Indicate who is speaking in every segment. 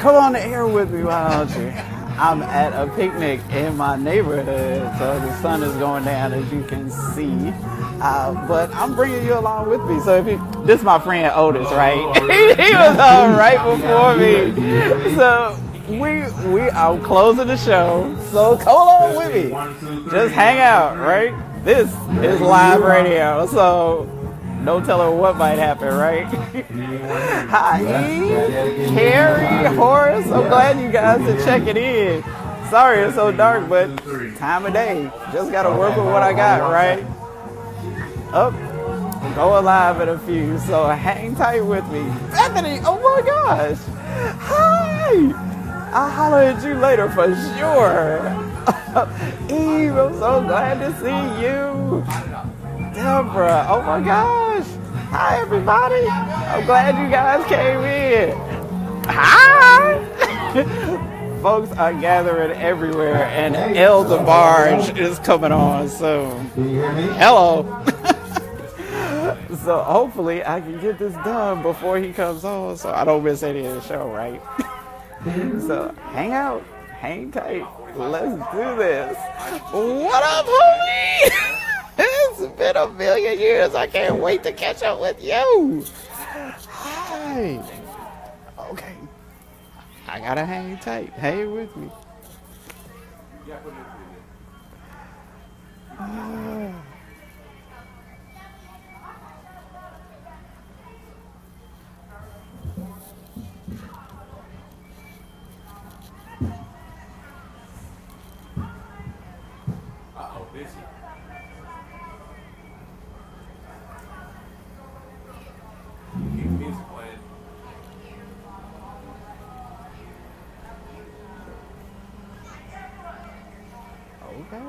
Speaker 1: Come on the air with me, why don't you? I'm at a picnic in my neighborhood, so the sun is going down as you can see. But I'm bringing you along with me. So this is my friend Otis, right? He was on right before me. So I'm closing the show. So come along with me. Just hang out, right? This is live radio, so no telling what might happen, right? Hi, Carrie, Horace. I'm glad you guys are checking in. Sorry it's so dark, but time of day. Just got to work with what I got, right? Up, going live in a few, so hang tight with me. Bethany, oh my gosh. Hi. I'll holler at you later for sure. Eve, I'm so glad to see you. Deborah, oh my gosh. Hi, everybody. I'm glad you guys came in. Hi. Folks are gathering everywhere, and El DeBarge is coming on soon. Hello. So hopefully I can get this done before he comes on so I don't miss any of the show, right? So hang out, hang tight. Let's do this. What up, homie? It's been a million years. I can't wait to catch up with you. Hi. Okay. I gotta hang tight. Hang with me. Okay.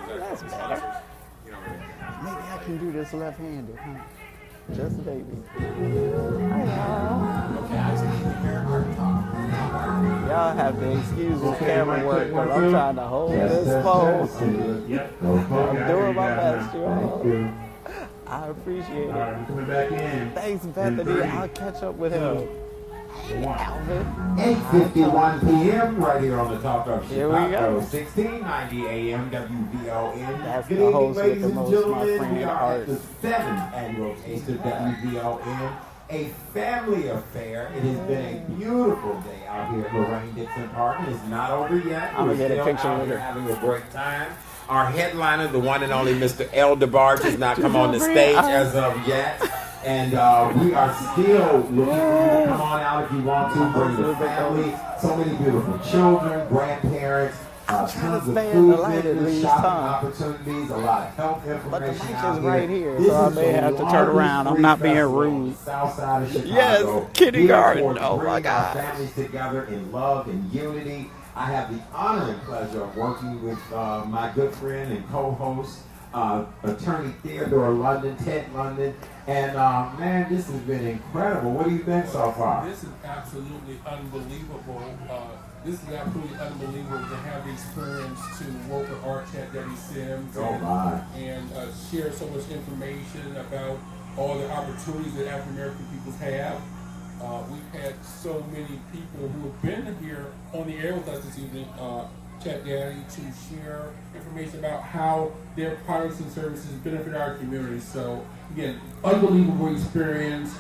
Speaker 1: That's better. Maybe I can do this left-handed, huh? Just maybe. Y'all have to excuse the camera work because I'm trying to hold this phone. I'm doing my best, y'all. I appreciate it. Thanks, Bethany. I'll catch up with him. Hey, Alvin.
Speaker 2: 8:51 p.m. right here on the Talk of Chicago. 1690 a.m. WVON.
Speaker 1: That's
Speaker 2: Good
Speaker 1: the
Speaker 2: evening,
Speaker 1: host with
Speaker 2: ladies
Speaker 1: the
Speaker 2: and
Speaker 1: most,
Speaker 2: gentlemen.
Speaker 1: my friend
Speaker 2: We are
Speaker 1: Art.
Speaker 2: at the 7th annual Taste of WVON. A family affair. It has been a beautiful day out here at Lorraine-Dixon Park. It is not over yet.
Speaker 1: I'm going to get a picture
Speaker 2: out
Speaker 1: with
Speaker 2: here
Speaker 1: her.
Speaker 2: having a great time. Our headliner, the one and only Mr. El DeBarge, has not come on the stage as of yet. And we are still looking for you to come on out if you want to. Bring your family. So many beautiful children, grandparents, tons of food vendors, shopping opportunities, a lot of health information.
Speaker 1: But the mic
Speaker 2: out
Speaker 1: is right here,
Speaker 2: This
Speaker 1: so I
Speaker 2: is
Speaker 1: may
Speaker 2: the
Speaker 1: have to turn
Speaker 2: largest
Speaker 1: around. I'm
Speaker 2: free
Speaker 1: not being
Speaker 2: festival on
Speaker 1: rude.
Speaker 2: the South side of Chicago.
Speaker 1: Yes, kindergarten.
Speaker 2: We are
Speaker 1: Oh my
Speaker 2: bring our
Speaker 1: God.
Speaker 2: families together in love and unity. I have the honor and pleasure of working with my good friend and co-host, attorney Theodore London, Ted London. And man, this has been incredible. What do you think so far?
Speaker 3: This is absolutely unbelievable. This is absolutely unbelievable to have the experience to work with our Chat Daddy Sims and share so much information about all the opportunities that African American people have. We've had so many people who have been here on the air with us this evening, Chat Daddy, to share information about how their products and services benefit our community. So again, unbelievable experience.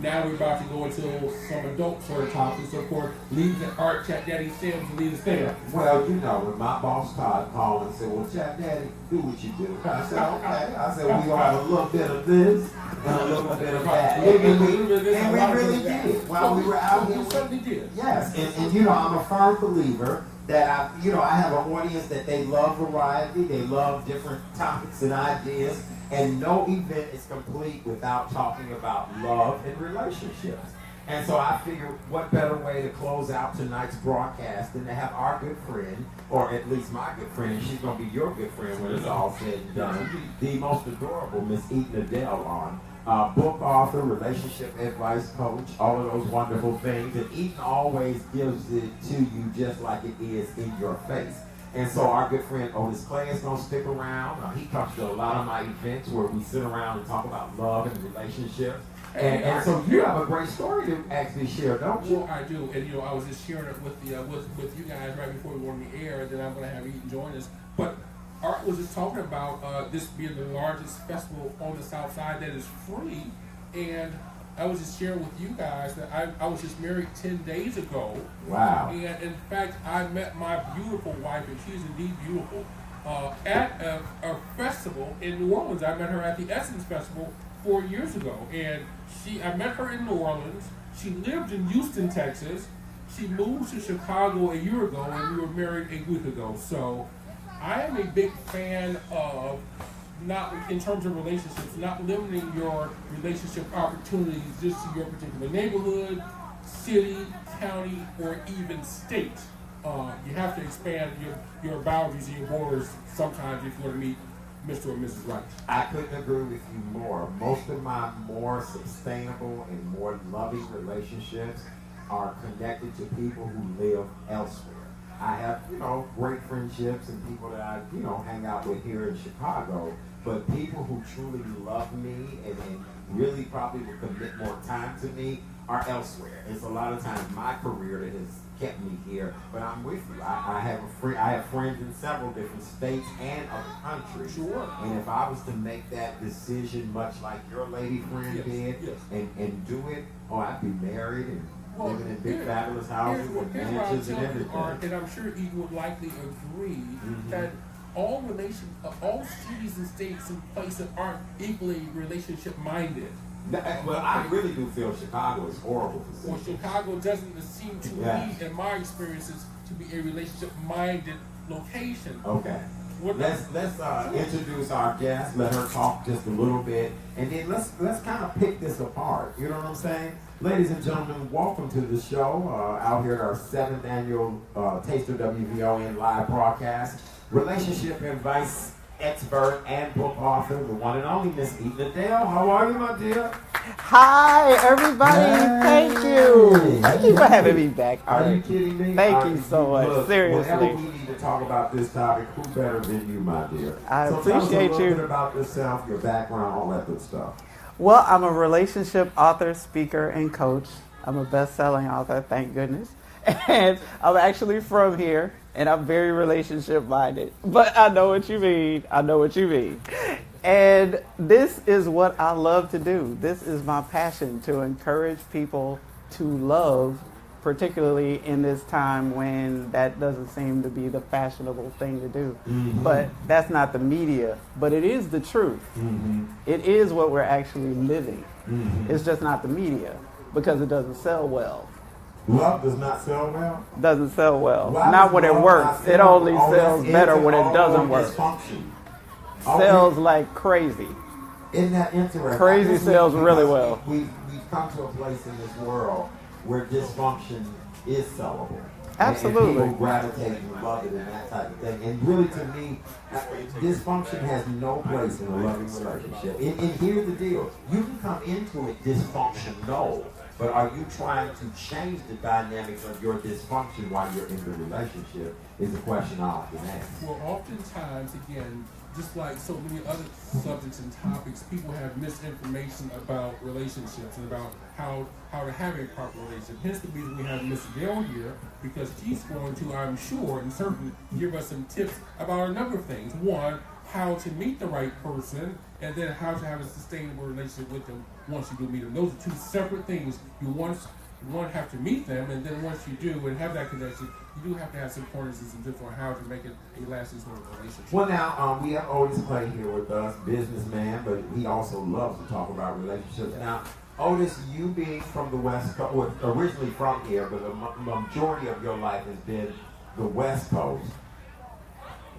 Speaker 3: Now we're about to go into some adult sort of topics. So of course, leave the art Chat Daddy Sims and leave us there.
Speaker 2: Well, you know, when my boss called and said, well, Chat Daddy, do what you do. I said, okay. I said, we're going to have a little bit of this and a little bit of that. And we really did. While we were out here.
Speaker 3: We certainly did.
Speaker 2: Yes, and you know, I'm a firm believer that I have an audience that they love variety, they love different topics and ideas, and no event is complete without talking about love and relationships. And so I figured what better way to close out tonight's broadcast than to have our good friend, or at least my good friend, she's going to be your good friend when it's all said and done, the most adorable Miss Eden Adele on. Book author, relationship advice coach, all of those wonderful things. And Eden always gives it to you just like it is in your face. And so our good friend Otis Clay is going to stick around. He comes to a lot of my events where we sit around and talk about love and relationships. And so you have a great story to actually share, don't you?
Speaker 3: Well, I do. And, I was just sharing it with with you guys right before we went on the air, and then I'm going to have Eaton join us. But Art was just talking about this being the largest festival on the South Side that is free. And I was just sharing with you guys that I was just married 10 days ago.
Speaker 2: Wow.
Speaker 3: And in fact, I met my beautiful wife, and she's indeed beautiful, at a festival in New Orleans. I met her at the Essence Festival 4 years ago. And I met her in New Orleans. She lived in Houston, Texas. She moved to Chicago a year ago, and we were married a week ago. So I am a big fan of, not in terms of relationships, not limiting your relationship opportunities just to your particular neighborhood, city, county, or even state. You have to expand your boundaries and your borders sometimes if you want to meet Mr. or Mrs. Right.
Speaker 2: I couldn't agree with you more. Most of my more sustainable and more loving relationships are connected to people who live elsewhere. I have, great friendships and people that I, hang out with here in Chicago. But people who truly love me and really probably will commit more time to me are elsewhere. It's a lot of times my career that has kept me here, but I'm with you. I have friends in several different states and other countries.
Speaker 3: Sure.
Speaker 2: And if I was to make that decision, much like your lady friend did, and do it, I'd be married and living in big fabulous houses with mansions and everything.
Speaker 3: And I'm sure Eaton would likely agree that all cities and states and places aren't equally relationship minded.
Speaker 2: Well, I really do feel Chicago is horrible for
Speaker 3: Well, Chicago doesn't seem to me, in my experiences, to be a relationship minded location.
Speaker 2: Okay. Let's introduce our guest. Let her talk just a little bit, and then let's kind of pick this apart. You know what I'm saying? Ladies and gentlemen, welcome to the show. Out here at our 7th annual Taste of WVON live broadcast. Relationship advice expert and book author, the one and only Miss Eaton Adele. How are you, my dear?
Speaker 1: Hi, everybody. Thank you. Thank you for having me back.
Speaker 2: Are you kidding me?
Speaker 1: Thank you so much.
Speaker 2: Look,
Speaker 1: seriously.
Speaker 2: Whenever we need to talk about this topic, who better than you, my dear?
Speaker 1: I
Speaker 2: so
Speaker 1: appreciate
Speaker 2: tell us a little
Speaker 1: you.
Speaker 2: bit about yourself, your background, all that good stuff.
Speaker 1: Well, I'm a relationship author, speaker, and coach. I'm a best-selling author, thank goodness. And I'm actually from here, and I'm very relationship-minded. But I know what you mean. And this is what I love to do. This is my passion, to encourage people to love, particularly in this time when that doesn't seem to be the fashionable thing to do. Mm-hmm. But that's not the media, but it is the truth. Mm-hmm. It is what we're actually living. Mm-hmm. It's just not the media, because it doesn't sell well.
Speaker 2: Love does not sell well?
Speaker 1: Doesn't sell well. Not when it works. It only sells better when it doesn't work. Sells like crazy.
Speaker 2: Isn't that interesting?
Speaker 1: Crazy sells really well.
Speaker 2: We've come to a place in this world where dysfunction is sellable.
Speaker 1: Absolutely.
Speaker 2: And people gravitate and love it and that type of thing. And really, to me, dysfunction has no place in a loving relationship. And here's the deal. You can come into it dysfunctional, but are you trying to change the dynamics of your dysfunction while you're in the relationship is a question I often ask.
Speaker 3: Well, oftentimes, again, just like so many other subjects and topics, people have misinformation about relationships and about how to have a proper relationship. Hence the reason we have Miss Adele here, because she's going to, I'm sure, and certainly give us some tips about a number of things. One, how to meet the right person, and then how to have a sustainable relationship with them once you do meet them. Those are two separate things. You have to meet them, and then once you do and have that connection, you do have to have some pointers and some tips on how to make it a lasting sort of relationship.
Speaker 2: Well, now, we have Otis Clay here with us, businessman, but he also loves to talk about relationships. Now, Otis, you being from the West Coast, well, originally from here, but the majority of your life has been the West Coast.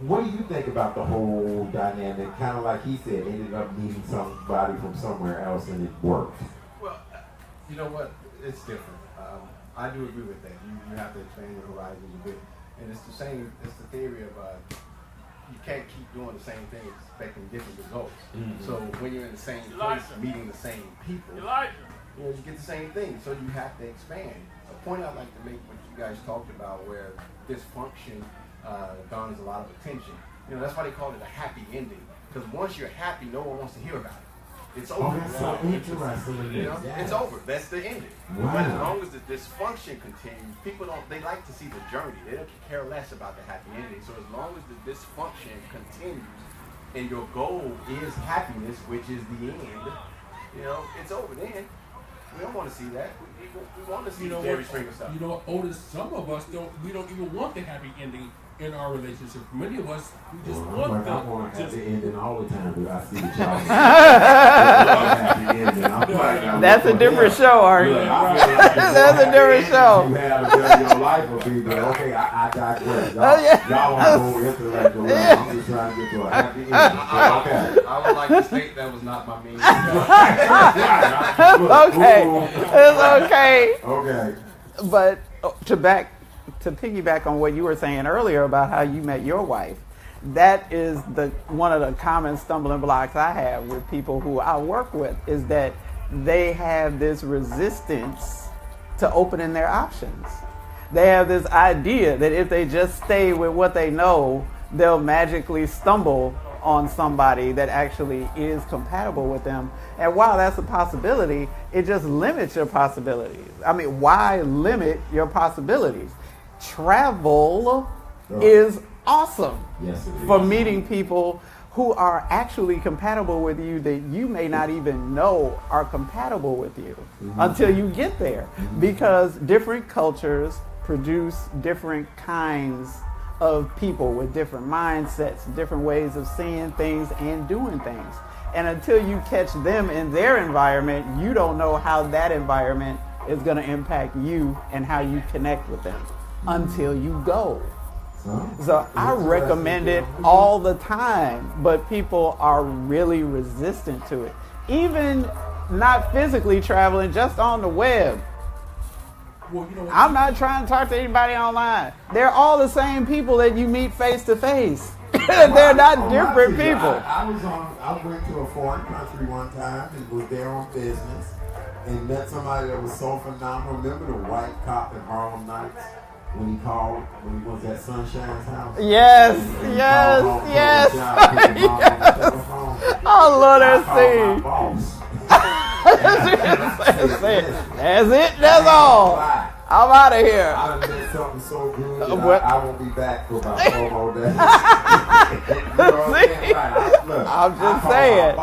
Speaker 2: What do you think about the whole dynamic? Kind of like he said, ended up meeting somebody from somewhere else and it worked.
Speaker 4: Well, you know what? It's different. I do agree with that. You have to expand your horizons a bit. And it's the same, it's the theory of you can't keep doing the same thing expecting different results. Mm-hmm. So when you're in the same place, meeting the same people, you get the same thing. So you have to expand. A point I'd like to make, what you guys talked about, where dysfunction garners a lot of attention. You know, that's why they call it a happy ending. Because once you're happy, no one wants to hear about it. It's over.
Speaker 2: That's so interesting.
Speaker 4: You know, it's over. That's the ending.
Speaker 2: Wow.
Speaker 4: But as long as the dysfunction continues, people they like to see the journey. They don't care less about the happy ending. So as long as the dysfunction continues and your goal is happiness, which is the end, you know, it's over then. We don't want to see that. We want to see Jerry Springer stuff.
Speaker 3: You know, Otis, some of us we don't even want the happy ending in our relationship. Many of us, we just want
Speaker 2: I want to have the ending all the time, but I see the child.
Speaker 1: That's a different show, Art. That's a different show.
Speaker 2: You have to tell your life will be, but okay, I digress. Y'all want to go intellectual. I'm just trying to get to a happy ending. Okay.
Speaker 4: I would like to state that was not my meaning.
Speaker 1: It's okay.
Speaker 2: Okay.
Speaker 1: But to piggyback on what you were saying earlier about how you met your wife, that is one of the common stumbling blocks I have with people who I work with, is that they have this resistance to opening their options. They have this idea that if they just stay with what they know, they'll magically stumble on somebody that actually is compatible with them. And while that's a possibility, it just limits your possibilities. I mean, why limit your possibilities? Travel is awesome for meeting people who are actually compatible with you that you may not even know are compatible with you until you get there. Because different cultures produce different kinds of people with different mindsets, different ways of seeing things and doing things. And until you catch them in their environment, you don't know how that environment is going to impact you and how you connect with them until you go. So I recommend it all the time, but people are really resistant to it. Even not physically traveling, just on the web.
Speaker 3: Well, you know what?
Speaker 1: I'm not trying to talk to anybody online. They're all the same people that you meet face to face. They're not different people.
Speaker 2: I went to a foreign country one time and was there on business and met somebody that was so phenomenal. Remember the white cop in Harlem Nights when he called, when he was at Sunshine's house?
Speaker 1: Yes. I love that scene. That's it. That's all. I'm out of here.
Speaker 2: I done did something so good that I won't be back for about 4 more days.
Speaker 1: I'm just saying.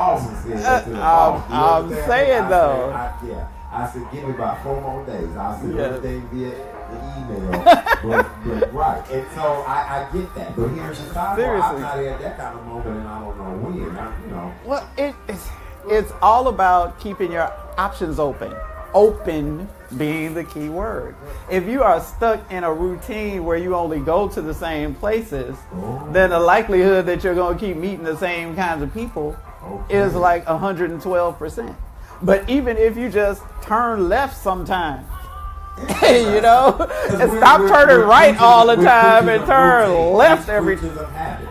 Speaker 1: I'm saying though.
Speaker 2: I said, give me about 4 more days. I'll send everything via the email. but right. And so I get that. But here in Chicago, I'm not at that kind of moment, and I don't know when. You know.
Speaker 1: Well, it's all about keeping your options open. Open being the key word. If you are stuck in a routine where you only go to the same places, then the likelihood that you're going to keep meeting the same kinds of people is like 112%. But even if you just turn left sometimes, you know, and stop turning right all the time and turn left every time.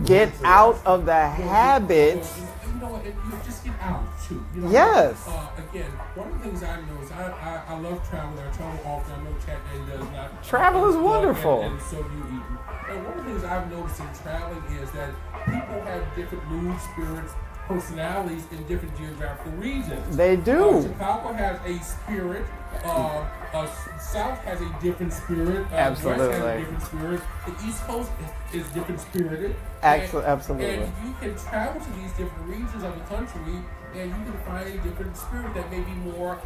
Speaker 1: Get out of the habits.
Speaker 3: You know what? You just get out too. You know,
Speaker 1: yes.
Speaker 3: Again, one of the things I know is I love traveling. I travel often. I know Chad does not.
Speaker 1: Travel is wonderful.
Speaker 3: And so do you. And one of the things I've noticed in traveling is that people have different moods, spirits, personalities in different geographical regions.
Speaker 1: They do.
Speaker 3: Chicago has a spirit. South has a different spirit.
Speaker 1: Absolutely.
Speaker 3: West has a different spirit. The East Coast is different spirited.
Speaker 1: Absolutely.
Speaker 3: And you can travel to these different regions of the country, and you can find a different spirit that may be more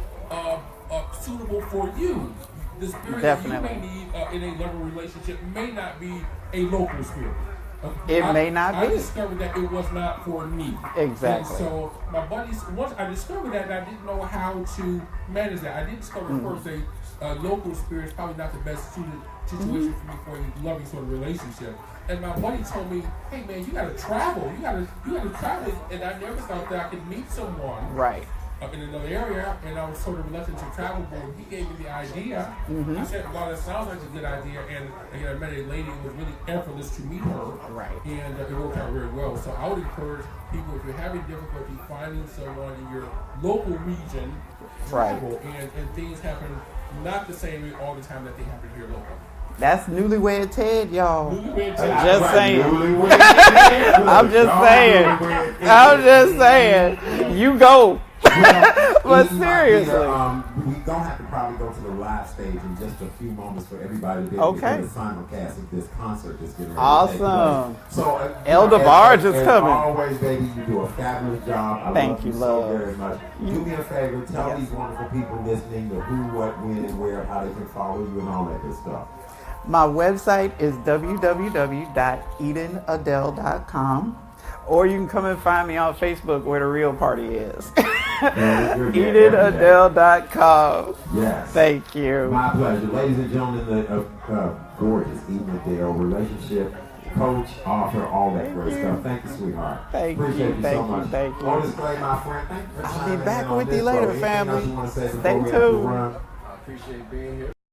Speaker 3: suitable for you. The spirit
Speaker 1: Definitely.
Speaker 3: that you may need in a loving relationship may not be a local spirit.
Speaker 1: It may not be.
Speaker 3: I discovered that it was not for me.
Speaker 1: Exactly.
Speaker 3: And so my buddies, once I discovered that, I didn't know how to manage that. I did discover first a local spirit is probably not the best suited situation for me for a loving sort of relationship. And my buddy told me, "Hey man, you gotta travel. You gotta travel." And I never thought that I could meet someone in another area, and I was sort of reluctant to travel, but when he gave me the idea, I said, well, that sounds like a good idea, and again, I met a lady, it was really effortless to meet her, and it worked out very well. So I would encourage people, if you're having difficulty finding someone in your local region, travel, and things happen not the same way all the time that they happen here locally.
Speaker 1: That's Newlywed Ted, y'all.
Speaker 3: Newlywed
Speaker 1: Just
Speaker 3: Ted.
Speaker 1: saying.
Speaker 2: I'm
Speaker 1: I'm just saying. You go. But seriously.
Speaker 2: We're going to have to probably go to the live stage in just a few moments for everybody to be able to get a simulcast of this concert that's getting ready to take
Speaker 1: Awesome.
Speaker 2: place. So,
Speaker 1: Elder Barge is coming.
Speaker 2: As always, baby, you do a fabulous job. I
Speaker 1: Thank
Speaker 2: love
Speaker 1: you,
Speaker 2: so
Speaker 1: love.
Speaker 2: very much. Do me a favor. Tell these wonderful people listening the who, what, when, and where, how they can follow you and all that good stuff.
Speaker 1: My website is www.edenadele.com, or you can come and find me on Facebook where the real party is. EdenAdele.com.
Speaker 2: Yes.
Speaker 1: Thank you.
Speaker 2: My pleasure. Ladies and gentlemen, the gorgeous Eden Adele, relationship coach, author, all that great stuff. Thank you, sweetheart.
Speaker 1: Thank
Speaker 2: Appreciate
Speaker 1: you.
Speaker 2: so
Speaker 1: Thank
Speaker 2: much.
Speaker 1: you. Thank you.
Speaker 2: Otis Clay, my friend, thank you for
Speaker 1: I'll
Speaker 2: chiming
Speaker 1: be back
Speaker 2: in on
Speaker 1: with
Speaker 2: this,
Speaker 1: you later,
Speaker 2: bro. Anything
Speaker 1: family.
Speaker 2: else you want to say before
Speaker 1: Stay
Speaker 2: we have to
Speaker 1: tuned.
Speaker 2: run?
Speaker 4: I appreciate being here.